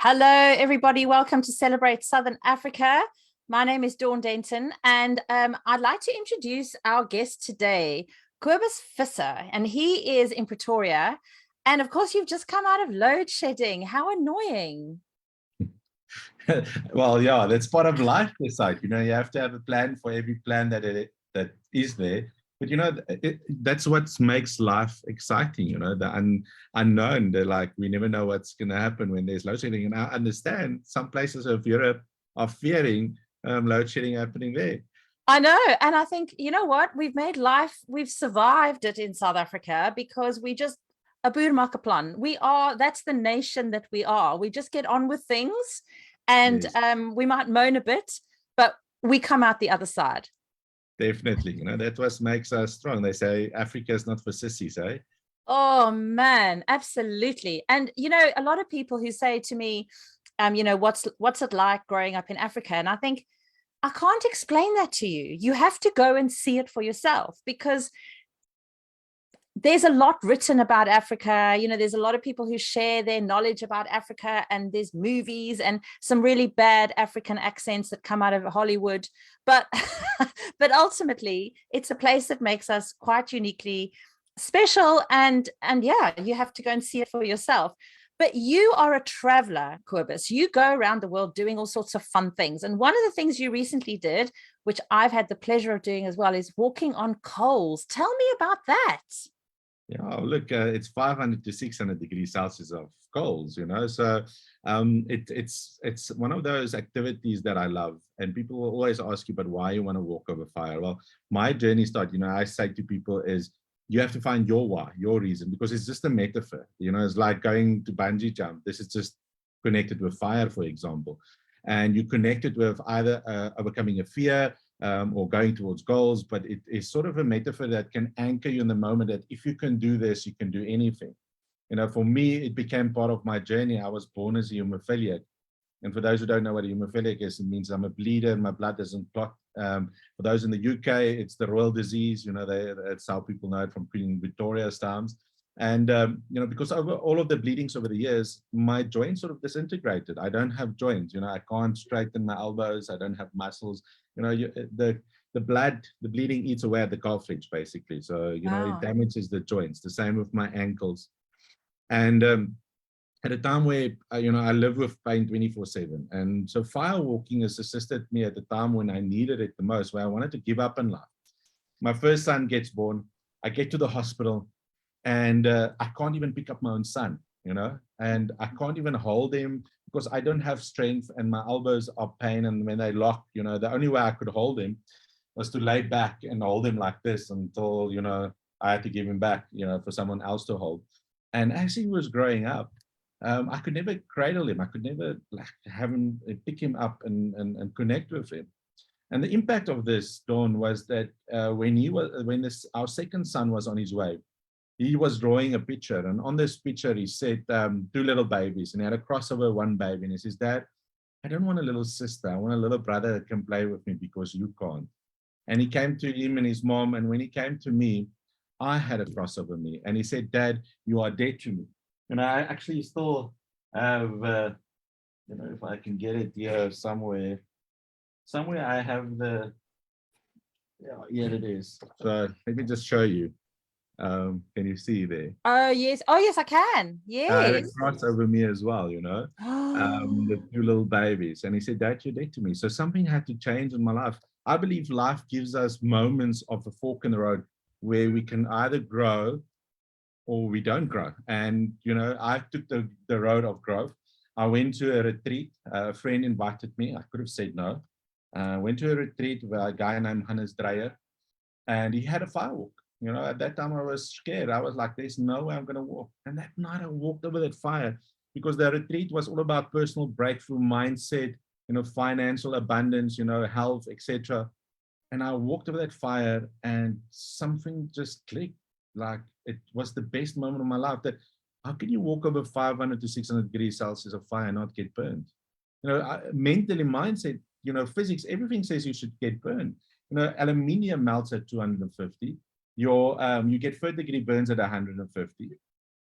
Hello, everybody. Welcome to Celebrate Southern Africa. My name is Dawn Denton, and I'd like to introduce our guest today, Cobus Visser, and he is in Pretoria. And of course, you've just come out of load shedding. How annoying. Well, yeah, that's part of life, this side. You have to have a plan for every plan that is there. But that's what makes life exciting. The unknown. We never know what's going to happen when there's load shedding. And I understand some places of Europe are fearing load shedding happening there. I know. And I think, you know what? We've survived it in South Africa because we just, a boermakaplan. That's the nation that we are. We just get on with things. And Yes. we might moan a bit, but we come out the other side. Definitely. That what makes us strong. They say Africa is not for sissies, eh? Oh man, absolutely. And a lot of people who say to me, what's it like growing up in Africa? And I think I can't explain that to you. You have to go and see it for yourself, because there's a lot written about Africa. There's a lot of people who share their knowledge about Africa, and there's movies and some really bad African accents that come out of Hollywood. But but ultimately, it's a place that makes us quite uniquely special. And yeah, you have to go and see it for yourself. But you are a traveler, Cobus. You go around the world doing all sorts of fun things. And one of the things you recently did, which I've had the pleasure of doing as well, is walking on coals. Tell me about that. Yeah, look, it's 500 to 600 degrees Celsius of coals, so it's one of those activities that I love. And people will always ask you, but why you want to walk over fire? Well, my journey start, I say to people is, you have to find your why, your reason, because it's just a metaphor. It's like going to bungee jump. This is just connected with fire, for example. And you connect it with either overcoming a fear, or going towards goals, but it is sort of a metaphor that can anchor you in the moment, that if you can do this, you can do anything. For me, it became part of my journey. I was born as a hemophiliac. And for those who don't know what a hemophiliac is, it means I'm a bleeder and my blood doesn't clot. For those in the UK, it's the royal disease. That's how people know it from Queen Victoria's times. And, because over all of the bleedings over the years, my joints sort of disintegrated. I don't have joints, I can't straighten my elbows. I don't have muscles. The bleeding eats away at the cartilage, basically. So, Wow. it damages the joints. The same with my ankles. And at a time where, I live with pain 24/7. And so fire walking has assisted me at the time when I needed it the most, where I wanted to give up in life. My first son gets born. I get to the hospital. And I can't even pick up my own son, and I can't even hold him because I don't have strength and my elbows are pain. And when they lock, the only way I could hold him was to lay back and hold him like this until, I had to give him back, for someone else to hold. And as he was growing up, I could never cradle him. I could never have him, pick him up and connect with him. And the impact of this, Dawn, was that our second son was on his way, he was drawing a picture, and on this picture he said, two little babies, and he had a crossover one baby, and he says, Dad, I don't want a little sister, I want a little brother that can play with me because you can't. And he came to him and his mom, and when he came to me, I had a crossover me, and he said, Dad, you are dead to me. And I actually still have, if I can get it here somewhere I have here it is. So let me just show you. Can you see there? Oh yes, I can. I had a Yes. cross over me as well, the two little babies. And he said, Dad, you're dead to me. So something had to change in my life. I believe life gives us moments of a fork in the road where we can either grow or we don't grow. And, I took the road of growth. I went to a retreat. A friend invited me. I could have said no. Went to a retreat with a guy named Hannes Dreyer, and he had a firewalk. At that time I was scared. I was like, there's no way I'm going to walk. And that night I walked over that fire, because the retreat was all about personal breakthrough, mindset, financial abundance, health, etc. And I walked over that fire and something just clicked. Like, it was the best moment of my life. That how can you walk over 500 to 600 degrees Celsius of fire and not get burned? Mentally, mindset, physics, everything says you should get burned. Aluminium melts at 250. You get third degree burns at 150.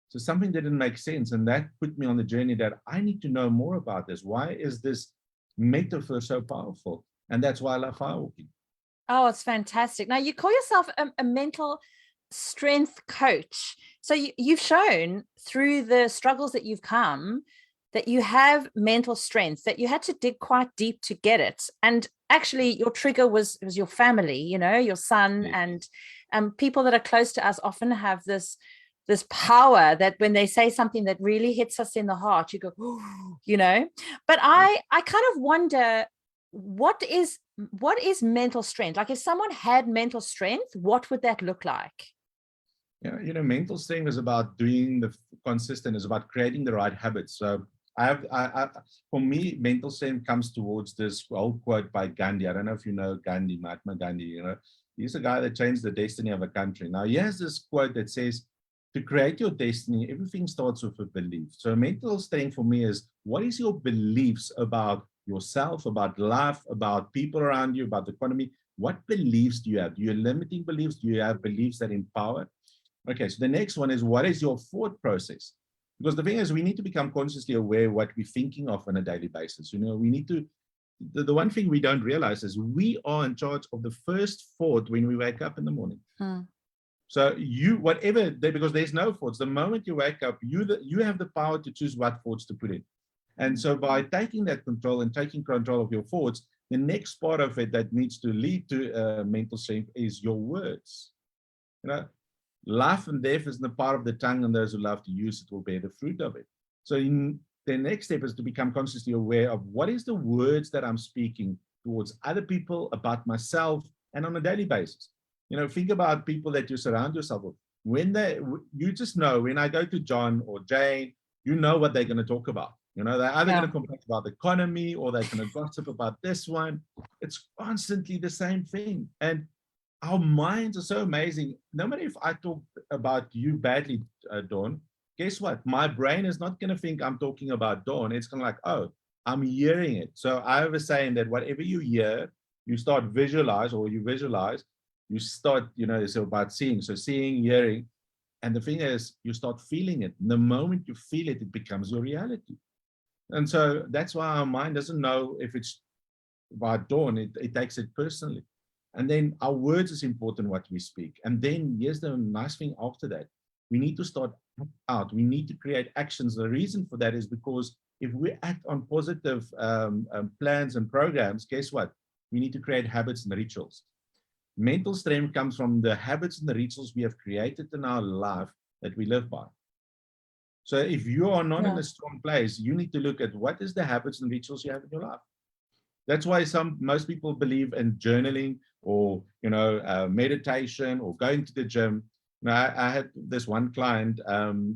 So something didn't make sense. And that put me on the journey that I need to know more about this. Why is this metaphor so powerful? And that's why I love firewalking. Oh, it's fantastic. Now, you call yourself a mental strength coach. So you've shown through the struggles that you've come that you have mental strength, that you had to dig quite deep to get it. And actually, your trigger was your family, you know, your son. Yes. And people that are close to us often have this power that when they say something that really hits us in the heart, you go, oh, you know. But I kind of wonder, what is mental strength? Like, if someone had mental strength, what would that look like? Yeah, mental strength is about doing the consistent, is about creating the right habits. So for me, mental strength comes towards this old quote by Gandhi. I don't know if you know Gandhi, Mahatma Gandhi. He's a guy that changed the destiny of a country. Now, he has this quote that says, to create your destiny, everything starts with a belief. So mental strength for me is, what is your beliefs about yourself, about life, about people around you, about the economy? What beliefs do you have? Do you have limiting beliefs? Do you have beliefs that empower? Okay, so the next one is, what is your thought process? Because the thing is, we need to become consciously aware what we're thinking of on a daily basis. We need to, the one thing we don't realize is we are in charge of the first thought when we wake up in the morning. So whatever, because there's no thoughts. The moment you wake up, you have the power to choose what thoughts to put in. And so by taking that control and taking control of your thoughts, the next part of it that needs to lead to mental strength is your words. Life and death is in the power of the tongue, and those who love to use it will bear the fruit of it. So the next step is to become consciously aware of what is the words that I'm speaking towards other people, about myself, and on a daily basis. Think about people that you surround yourself with. You just know, when I go to John or Jane, you know what they're going to talk about. They're either going to complain about the economy, or they're going to gossip about this one. It's constantly the same thing. And our minds are so amazing. No matter if I talk about you badly, Dawn, guess what? My brain is not going to think I'm talking about Dawn. It's going to like, oh, I'm hearing it. So I have a saying that whatever you hear, you start visualize, you start, it's about seeing. So seeing, hearing. And the thing is, you start feeling it. And the moment you feel it, it becomes your reality. And so that's why our mind doesn't know if it's about Dawn. It takes it personally. And then our words is important, what we speak. And then here's the nice thing after that. We need to start out. We need to create actions. The reason for that is because if we act on positive plans and programs, guess what? We need to create habits and rituals. Mental strength comes from the habits and the rituals we have created in our life that we live by. So if you are not in a strong place, you need to look at what is the habits and rituals you have in your life. That's why most people believe in journaling, or meditation, or going to the gym. I had this one client,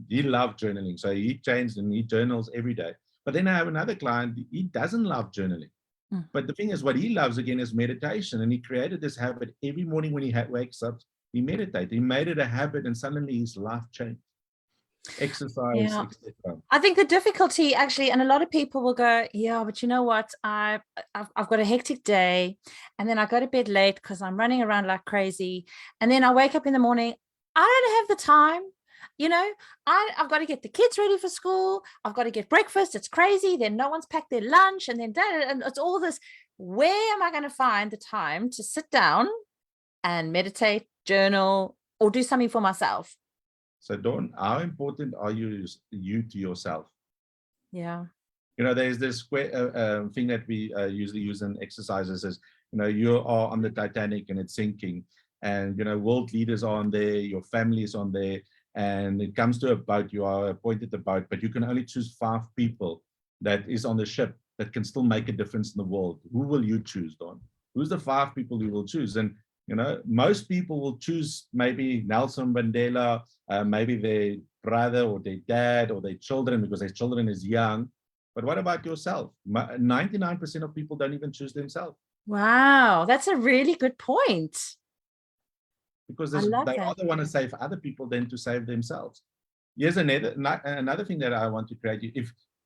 he loved journaling, so he changed and he journals every day. But then I have another client, he doesn't love journaling. But the thing is, what he loves again is meditation, and he created this habit every morning when he wakes up, he meditates. He made it a habit, and suddenly his life changed. Exercise, etc. I think the difficulty actually, and a lot of people will go, yeah, but you know what? I've got a hectic day, and then I go to bed late because I'm running around like crazy. And then I wake up in the morning, I don't have the time. I've got to get the kids ready for school. I've got to get breakfast. It's crazy. Then no one's packed their lunch, and then and it's all this. Where am I going to find the time to sit down and meditate, journal, or do something for myself? So Dawn, how important are you to yourself? Yeah. There's this thing that we usually use in exercises is, you are on the Titanic and it's sinking, and, world leaders are on there, your family is on there, and it comes to a boat, you are appointed the boat, but you can only choose 5 people that is on the ship that can still make a difference in the world. Who will you choose, Dawn? Who's the 5 people you will choose? And most people will choose maybe Nelson Mandela, maybe their brother or their dad or their children, because their children is young. But what about yourself? 99% of people don't even choose themselves. Wow, that's a really good point. Because they rather want to save other people than to save themselves. Here's another thing that I want to create.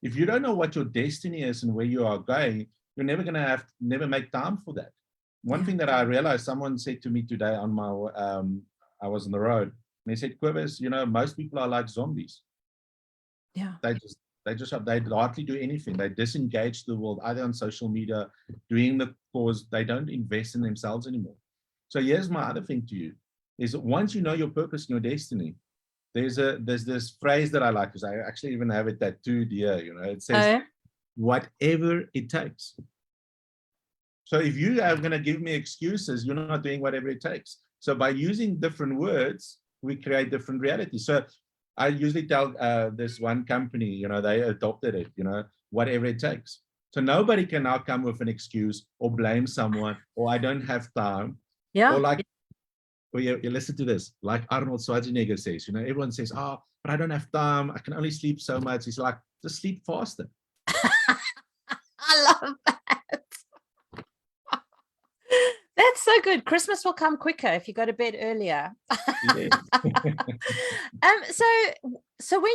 If you don't know what your destiny is and where you are going, you're never going to never make time for that. One thing that I realized, someone said to me today on my, I was on the road, and they said, Cobus, most people are like zombies. Yeah. They hardly do anything. They disengage the world either on social media, doing the cause. They don't invest in themselves anymore. So here's my other thing to you: is that once you know your purpose and your destiny, there's this phrase that I like, because I actually even have it tattooed here. It says, Oh, "Whatever it takes." So if you are going to give me excuses, you're not doing whatever it takes. So by using different words, we create different realities. So I usually tell this one company, they adopted it, whatever it takes. So nobody can now come with an excuse or blame someone, or I don't have time, yeah. or like, well, you listen to this, like Arnold Schwarzenegger says, everyone says, oh, but I don't have time. I can only sleep so much. He's like, just sleep faster. I love that. That's so good. Christmas will come quicker if you go to bed earlier. Yeah. So when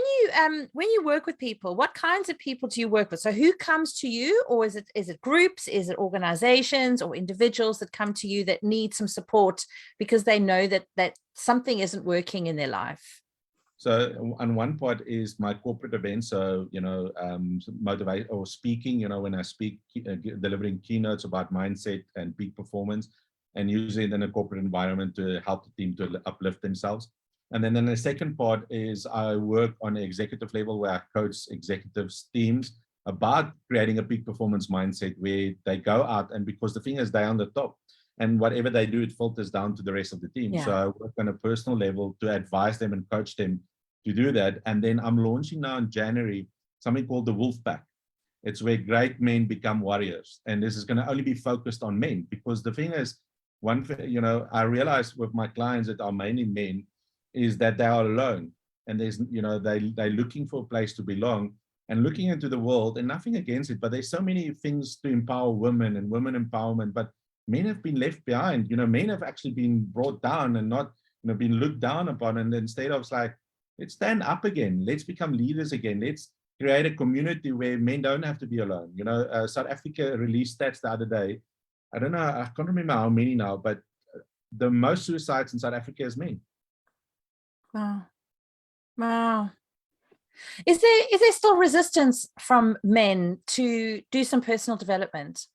you work with people, what kinds of people do you work with? So who comes to you, or is it groups, is it organizations or individuals that come to you that need some support because they know that something isn't working in their life? So on one part is my corporate events, so motivate or speaking. When I speak, delivering keynotes about mindset and peak performance, and usually in a corporate environment to help the team to uplift themselves. And then the second part is I work on an executive level where I coach executives teams about creating a peak performance mindset where they go out, and because the thing is they're on the top, and whatever they do, it filters down to the rest of the team. Yeah. So I work on a personal level to advise them and coach them to do that. And then I'm launching now in January something called the Wolf Pack. It's where great men become warriors. And this is going to only be focused on men, because the thing is, I realize with my clients that are mainly men is that they are alone, and they're looking for a place to belong and looking into the world, and nothing against it, but there's so many things to empower women and women empowerment, but men have been left behind. Men have actually been brought down and not, been looked down upon. And instead of like, let's stand up again. Let's become leaders again. Let's create a community where men don't have to be alone. South Africa released stats the other day. I don't know, I can't remember how many now, but the most suicides in South Africa is men. Wow. Wow. Is there still resistance from men to do some personal development?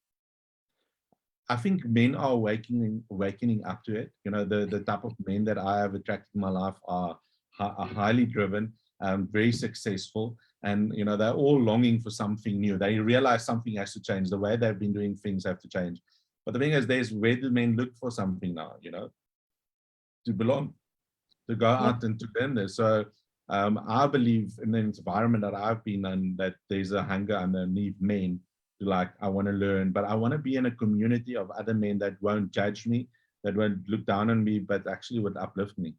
I think men are awakening up to it. The type of men that I have attracted in my life are highly driven, very successful, and they're all longing for something new. They realize something has to change. The way they've been doing things have to change. But the thing is, where do men look for something now? To belong, to go out and to learn this. So I believe in the environment that I've been in, that there's a hunger underneath men to like, I want to learn, but I want to be in a community of other men that won't judge me, that won't look down on me, but actually would uplift me.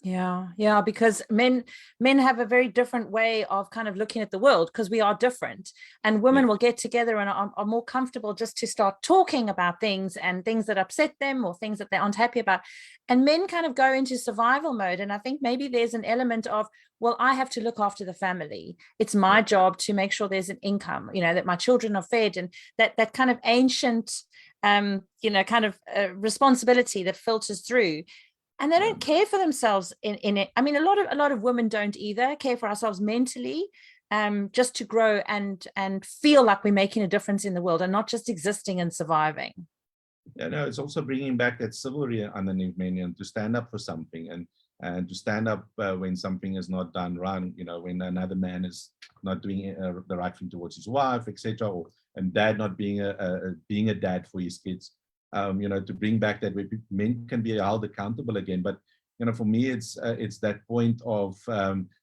Yeah, because men have a very different way of kind of looking at the world, because we are different, and women will get together and are more comfortable just to start talking about things and things that upset them or things that they aren't happy about, and men kind of go into survival mode. And I think maybe there's an element of, well, I have to look after the family. It's my job to make sure there's an income, that my children are fed, and that kind of ancient kind of responsibility that filters through. And they don't care for themselves in it. I mean, a lot of women don't either care for ourselves mentally, just to grow and feel like we're making a difference in the world and not just existing and surviving. Yeah, no, it's also bringing back that chivalry underneath men, and to stand up for something, and to stand up when something is not done right. When another man is not doing the right thing towards his wife, etc., and dad not being a dad for his kids. To bring back that way men can be held accountable again. But for me, it's that point of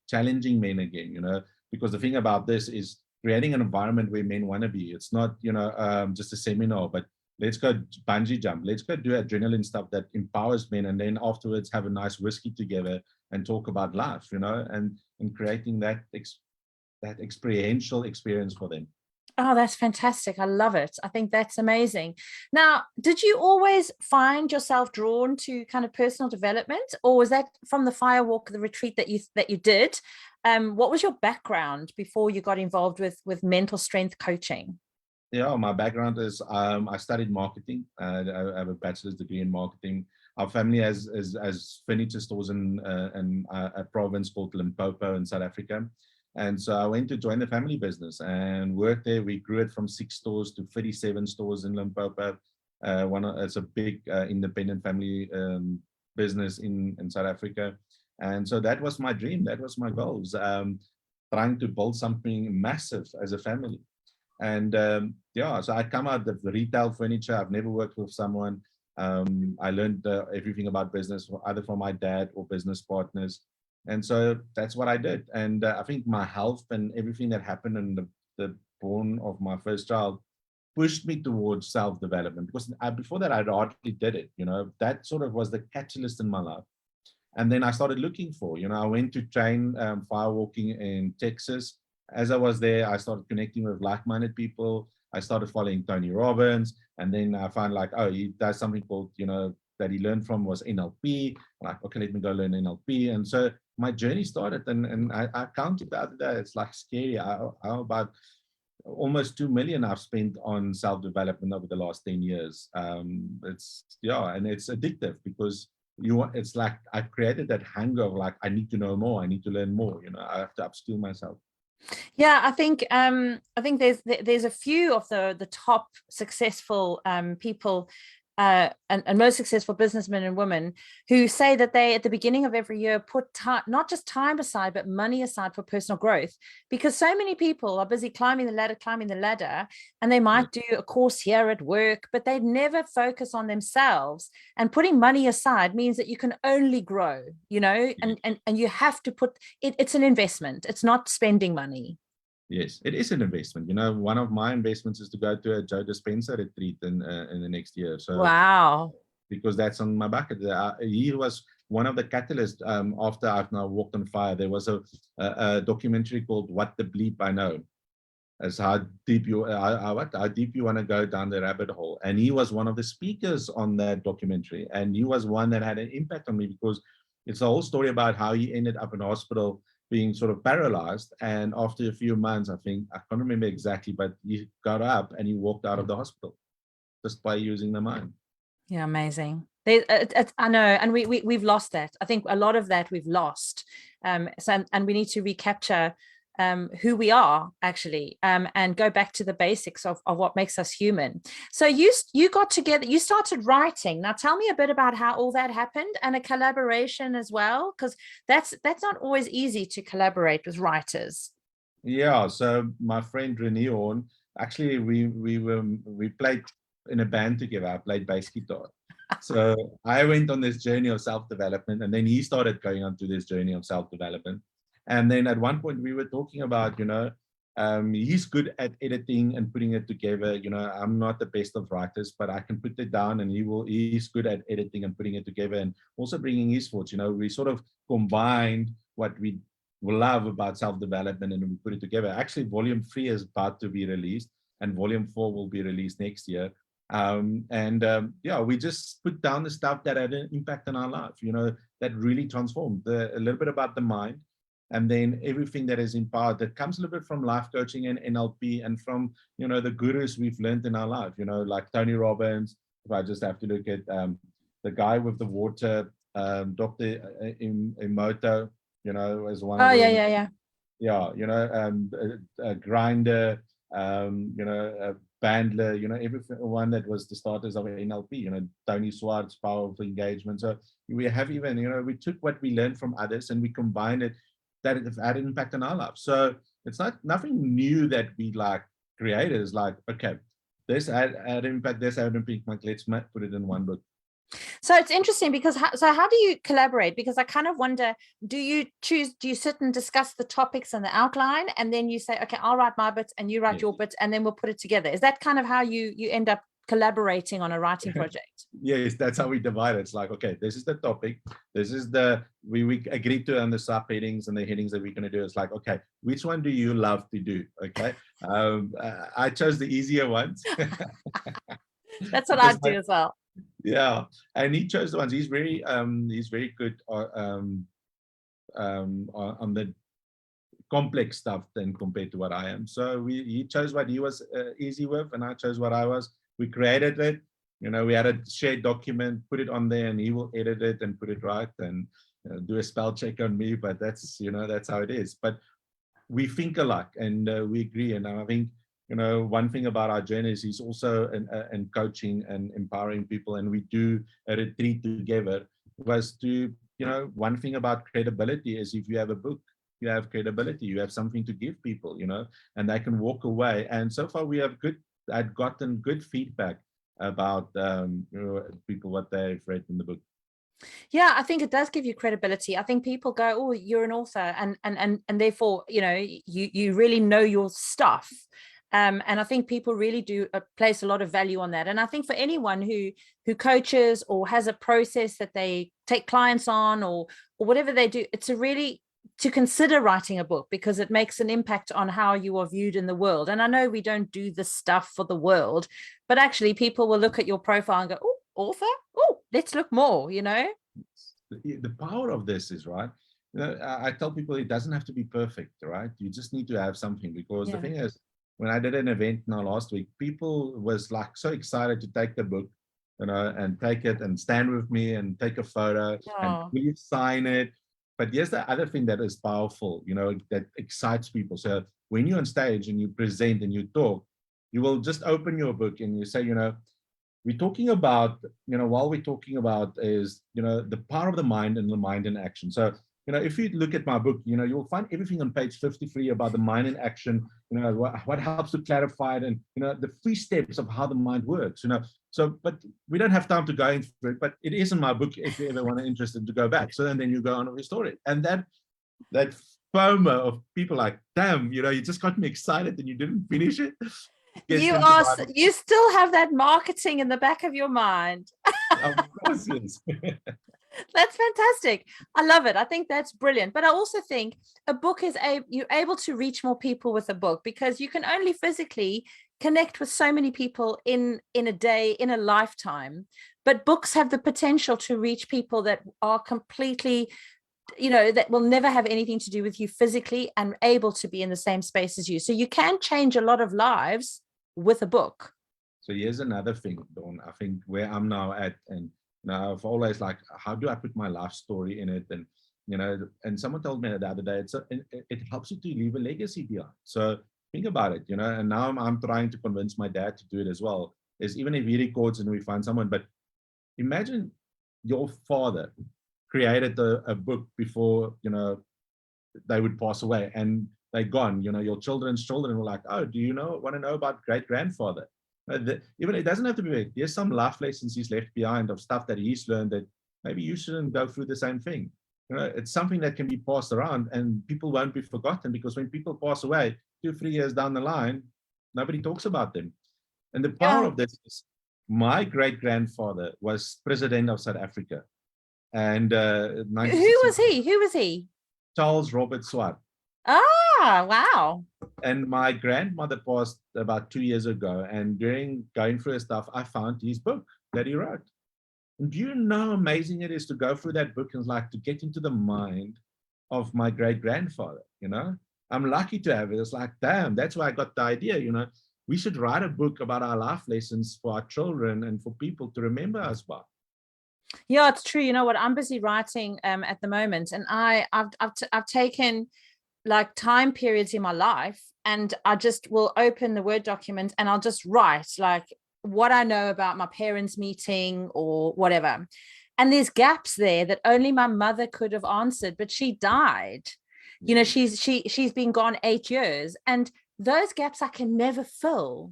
challenging men again. Because the thing about this is creating an environment where men want to be. It's not just a seminar, but let's go bungee jump. Let's go do adrenaline stuff that empowers men, and then afterwards have a nice whiskey together and talk about life. And creating that experiential experience for them. Oh, that's fantastic. I love it. I think that's amazing. Now, did you always find yourself drawn to kind of personal development, or was that from the firewalk, the retreat that you did? What was your background before you got involved with mental strength coaching? Yeah, my background is I studied marketing. I have a bachelor's degree in marketing. our family has furniture stores in a province called Limpopo in South Africa. And so I went to join the family business and worked there. We grew it from 6 stores to 37 stores in Limpopo. It's a big independent family business in South Africa. And so that was my dream. That was my goals, trying to build something massive as a family. And yeah, so I come out of the retail furniture. I've never worked with someone. I learned everything about business, either from my dad or business partners. And so that's what I did. And I think my health and everything that happened in the born of my first child pushed me towards self-development, because before that, I hardly did it. That sort of was the catalyst in my life. And then I started looking for, I went to train firewalking in Texas. As I was there, I started connecting with like-minded people. I started following Tony Robbins. And then I found like, oh, he does something called, that he learned from was NLP. I'm like, okay, let me go learn NLP. And so my journey started, and I counted the other day. It's like scary. How about almost 2 million I've spent on self-development over the last 10 years. And it's addictive, because it's like I've created that hunger of like, I need to know more, I need to learn more, I have to upskill myself. Yeah, I think there's a few of the top successful people and most successful businessmen and women who say that they, at the beginning of every year, put time, not just time aside, but money aside for personal growth, because so many people are busy climbing the ladder, and they might do a course here at work, but they never focus on themselves. And putting money aside means that you can only grow, and you have to put it. It's an investment. It's not spending money. Yes, it is an investment. One of my investments is to go to a Joe Dispenza retreat in the next year. So wow, because that's on my bucket. He was one of the catalysts. After I've now walked on fire, there was a documentary called "What the Bleep I Know," as how deep you want to go down the rabbit hole. And he was one of the speakers on that documentary, and he was one that had an impact on me, because it's a whole story about how he ended up in hospital, being sort of paralyzed. And after a few months, I can't remember exactly, but he got up and he walked out of the hospital just by using the mind. Yeah, amazing. I know, and we've lost that. I think a lot of that we've lost. And we need to recapture who we are actually, and go back to the basics of what makes us human. So you got together, you started writing. Now tell me a bit about how all that happened, and a collaboration as well, because that's not always easy to collaborate with writers. Yeah, so my friend Renee Horn, actually we played in a band together. I played bass guitar. So I went on this journey of self-development, and then he started going on to this journey of self-development. And then at one point we were talking about, he's good at editing and putting it together. I'm not the best of writers, but I can put it down, and he's good at editing and putting it together, and also bringing his thoughts. We sort of combined what we love about self-development, and we put it together. Actually, volume 3 is about to be released, and volume 4 will be released next year. We just put down the stuff that had an impact on our life, that really transformed. A little bit about the mind, and then everything that is empowered, that comes a little bit from life coaching and NLP, and from, the gurus we've learned in our life, like Tony Robbins. If I just have to look at the guy with the water, Dr. Emoto, as one of them. A grinder, a Bandler, everyone that was the starters of NLP, Tony Swartz, powerful engagement. So we have even, we took what we learned from others and we combined it, that it had an impact on our lives. So it's nothing new that we created. It's like, okay, this had impact, this had impact, let's put it in one book. So it's interesting, because how do you collaborate? Because I kind of wonder, do you sit and discuss the topics and the outline, and then you say, okay, I'll write my bits and you write your bits, and then we'll put it together? Is that kind of how you end up collaborating on a writing project? Yes, that's how we divide it. It's like, okay, this is the topic, this is we agreed to on the subheadings and the headings that we're going to do. It's like, okay, which one do you love to do? Okay. I chose the easier ones. That's what I do as well. Yeah, and he chose the ones. He's very good on the complex stuff than compared to what I am. So he chose what he was easy with, and I chose what I was. We created it. we had a shared document, put it on there, and he will edit it and put it right and do a spell check on me. But that's, that's how it is. But we think alike, and we agree. And I think, one thing about our journey is he's also in coaching and empowering people. And we do a retreat together. Was to, one thing about credibility is if you have a book, you have credibility, you have something to give people, and they can walk away. And so far I'd gotten good feedback about people, what they've read in the book. Yeah, I think it does give you credibility. I think people go, oh, you're an author, and therefore, you really know your stuff. And I think people really do place a lot of value on that. And I think for anyone who coaches or has a process that they take clients on or whatever they do, it's a really to consider writing a book, because it makes an impact on how you are viewed in the world. And I know we don't do this stuff for the world, but actually people will look at your profile and go, oh, author, oh, let's look more. The power of this is, right, I tell people it doesn't have to be perfect, right? You just need to have something, because the thing is, when I did an event now last week, people was like so excited to take the book, and take it and stand with me and take a photo and please sign it. But here's the other thing that is powerful, that excites people. So when you're on stage and you present and you talk, you will just open your book and you say, we're talking about, while we're talking about is, the power of the mind and the mind in action. So, if you look at my book, you'll find everything on page 53 about the mind in action, what helps to clarify it, and, the 3 steps of how the mind works, So, but we don't have time to go into it, but it is in my book if you ever want to interested to go back. So then you go on and restore it. And that FOMO of people like, damn, you just got me excited and you didn't finish it. You still have that marketing in the back of your mind. Of course, yes. That's fantastic. I love it. I think that's brilliant. But I also think a book is you're able to reach more people with a book, because you can only physically connect with so many people in a day, in a lifetime. But books have the potential to reach people that are completely, that will never have anything to do with you physically and able to be in the same space as you. So you can change a lot of lives with a book. So here's another thing, Dawn. I think where I'm now at, and now I've always like, how do I put my life story in it? And, and someone told me the other day, it helps you to leave a legacy behind. So think about it, and now I'm trying to convince my dad to do it as well. Is even if he records and we find someone, but imagine your father created a book before, they would pass away and they're gone. Your children's children were like, oh, do you want to know about great-grandfather? Even it doesn't have to be big. There's some life lessons he's left behind of stuff that he's learned that maybe you shouldn't go through the same thing. It's something that can be passed around and people won't be forgotten, because when people pass away 2-3 years down the line, nobody talks about them. And the power of this is, my great-grandfather was president of South Africa. And who was he? Charles Robert Swart. Ah, wow. And my grandmother passed about 2 years ago, and during going through his stuff, I found his book that he wrote. And do you know how amazing it is to go through that book and like to get into the mind of my great-grandfather? I'm lucky to have it. It's like, damn, that's why I got the idea. We should write a book about our life lessons for our children and for people to remember us by. Yeah, it's true. You know what? I'm busy writing at the moment, and I've taken like time periods in my life, and I just will open the Word document and I'll just write like what I know about my parents' meeting or whatever. And there's gaps there that only my mother could have answered, but she died. She's been gone 8 years, and those gaps I can never fill,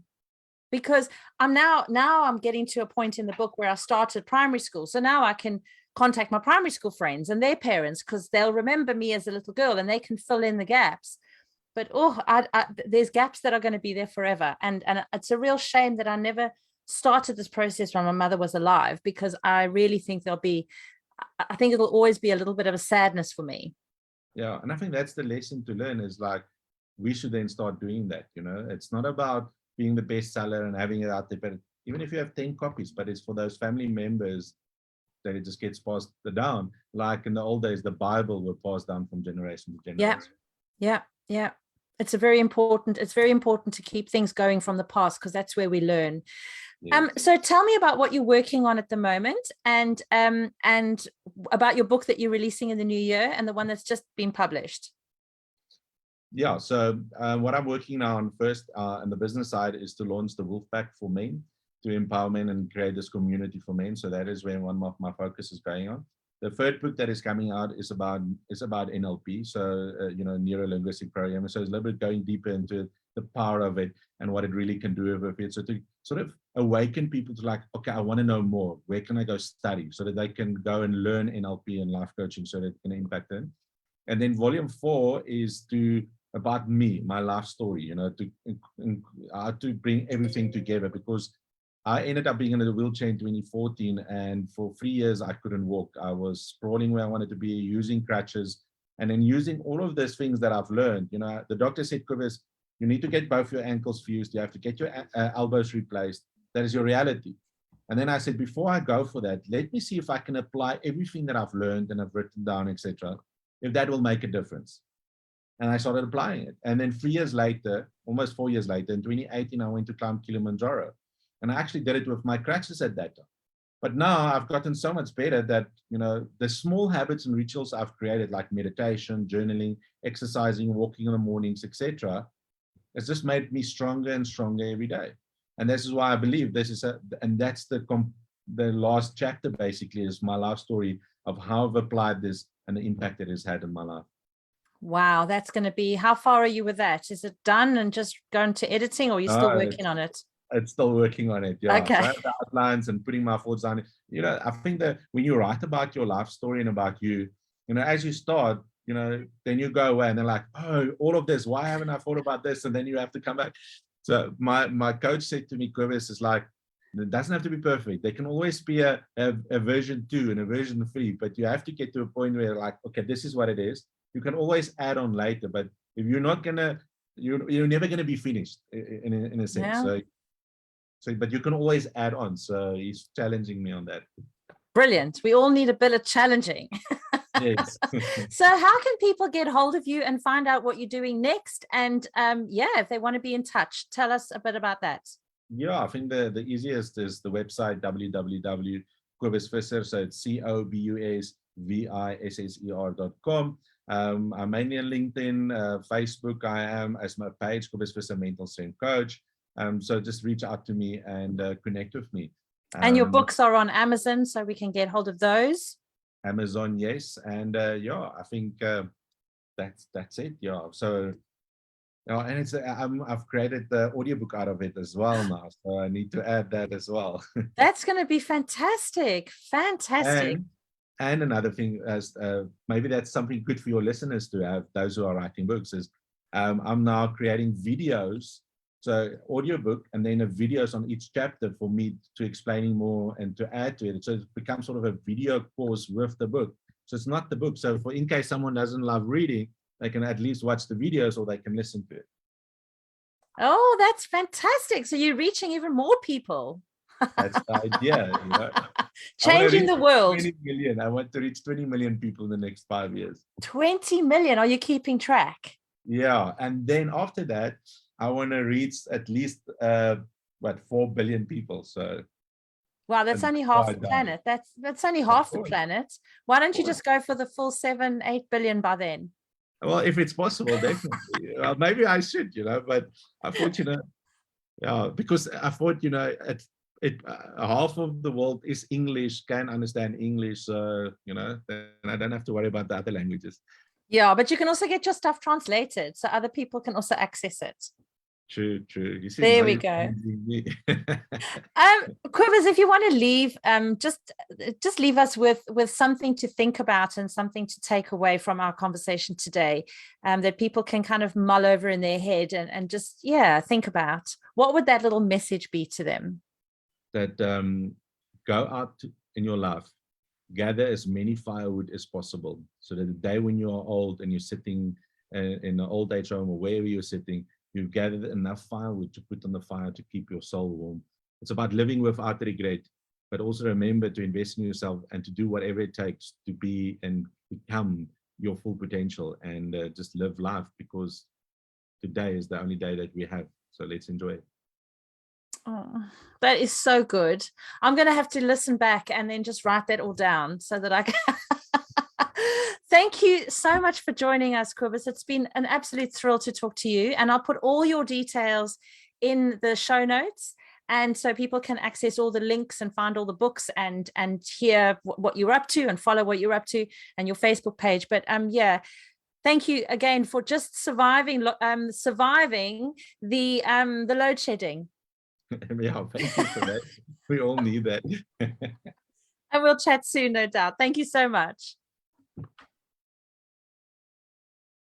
because I'm getting to a point in the book where I started primary school. So now I can contact my primary school friends and their parents, because they'll remember me as a little girl and they can fill in the gaps. But there's gaps that are going to be there forever. And it's a real shame that I never started this process when my mother was alive, because I really think I think it'll always be a little bit of a sadness for me. Yeah. And I think that's the lesson to learn, is like, we should then start doing that. It's not about being the bestseller and having it out there, but even if you have 10 copies, but it's for those family members that it just gets passed down. Like in the old days, the Bible were passed down from generation to generation. Yeah. It's very important to keep things going from the past, because that's where we learn. Yes. So tell me about what you're working on at the moment, and about your book that you're releasing in the new year and the one that's just been published. Yeah, so what I'm working now on first on the business side is to launch the Wolfpack for men, to empower men and create this community for men. So that is where one of my focus is going on. The third book that is coming out is about NLP, so neuro linguistic programming. So it's a little bit going deeper into the power of it and what it really can do with it. So to sort of awaken people to like, okay, I want to know more. Where can I go study so that they can go and learn NLP and life coaching so that it can impact them. And then volume 4 is about me, my life story, to bring everything together, because I ended up being in a wheelchair in 2014, and for 3 years I couldn't walk. I was sprawling where I wanted to be, using crutches, and then using all of those things that I've learned. The doctor said, Cobus, you need to get both your ankles fused. You have to get your elbows replaced. That is your reality. And then I said, before I go for that, let me see if I can apply everything that I've learned and I've written down, etc., if that will make a difference. And I started applying it. And then 3 years later, almost 4 years later, in 2018, I went to climb Kilimanjaro. And I actually did it with my crutches at that time. But now I've gotten so much better that, the small habits and rituals I've created, like meditation, journaling, exercising, walking in the mornings, etc., it's just made me stronger and stronger every day. And this is why I believe and that's the last chapter, basically, is my life story of how I've applied this and the impact it has had in my life. Wow, that's going to be, how far are you with that? Is it done and just going to editing, or are you still working on it? It's still working on it. Yeah. Okay. So I have the outlines and putting my thoughts on it. I think that when you write about your life story and about you, as you start, then you go away and they're like, oh, all of this, why haven't I thought about this? And then you have to come back. So my coach said to me, Cobus, is like, it doesn't have to be perfect. There can always be a version 2 and a version 3, but you have to get to a point where you're like, okay, this is what it is. You can always add on later, but if you're not gonna, you're never gonna be finished in a sense. Yeah. So, but you can always add on. So he's challenging me on that. Brilliant. We all need a bit of challenging. Yes. So how can people get hold of you and find out what you're doing next? And if they want to be in touch, tell us a bit about that. Yeah, I think the easiest is the website www.cobusvisser. So it's COBUSVISSER.com. I'm mainly on LinkedIn, Facebook. I am as my page, Cobus Visser Mental Strength Coach. So just reach out to me and connect with me. And your books are on Amazon, so we can get hold of those. Amazon, yes. And I think that's it. Yeah. So, and it's I've created the audiobook out of it as well now. So I need to add that as well. That's going to be fantastic. Fantastic. And another thing, as maybe that's something good for your listeners to have, those who are writing books, is I'm now creating videos. So audiobook and then videos on each chapter for me to explaining more and to add to it. So it becomes sort of a video course with the book. So it's not the book. So in case someone doesn't love reading, they can at least watch the videos or they can listen to it. Oh, that's fantastic. So you're reaching even more people. That's the idea. Changing the world. 20 million. I want to reach 20 million people in the next 5 years. 20 million. Are you keeping track? Yeah. And then after that, I want to reach at least 4 billion people. So wow, that's only half the planet. That's only half the planet. Why don't you just go for the full 7-8 billion by then? Well, if it's possible, definitely. Well, maybe I should, but I thought, because I thought, half of the world is English, can understand English, so then I don't have to worry about the other languages. Yeah, but you can also get your stuff translated so other people can also access it. True. You see, there we go. Cobus, if you want to leave, just leave us with something to think about and something to take away from our conversation today, that people can kind of mull over in their head and just think about. What would that little message be to them? That go out in your life, gather as many firewood as possible, so that the day when you are old and you're sitting in an old age home or wherever you're sitting, you've gathered enough firewood to put on the fire to keep your soul warm. It's about living without regret, but also remember to invest in yourself and to do whatever it takes to be and become your full potential, and just live life, because today is the only day that we have. So let's enjoy it. Oh, that is so good. I'm going to have to listen back and then just write that all down so that I can. Thank you so much for joining us, Cobus. It's been an absolute thrill to talk to you. And I'll put all your details in the show notes. And so people can access all the links and find all the books and hear what you're up to and follow what you're up to and your Facebook page. But yeah, thank you again for just surviving the load shedding. Yeah, thank you for that. We all need that. And we'll chat soon, no doubt. Thank you so much.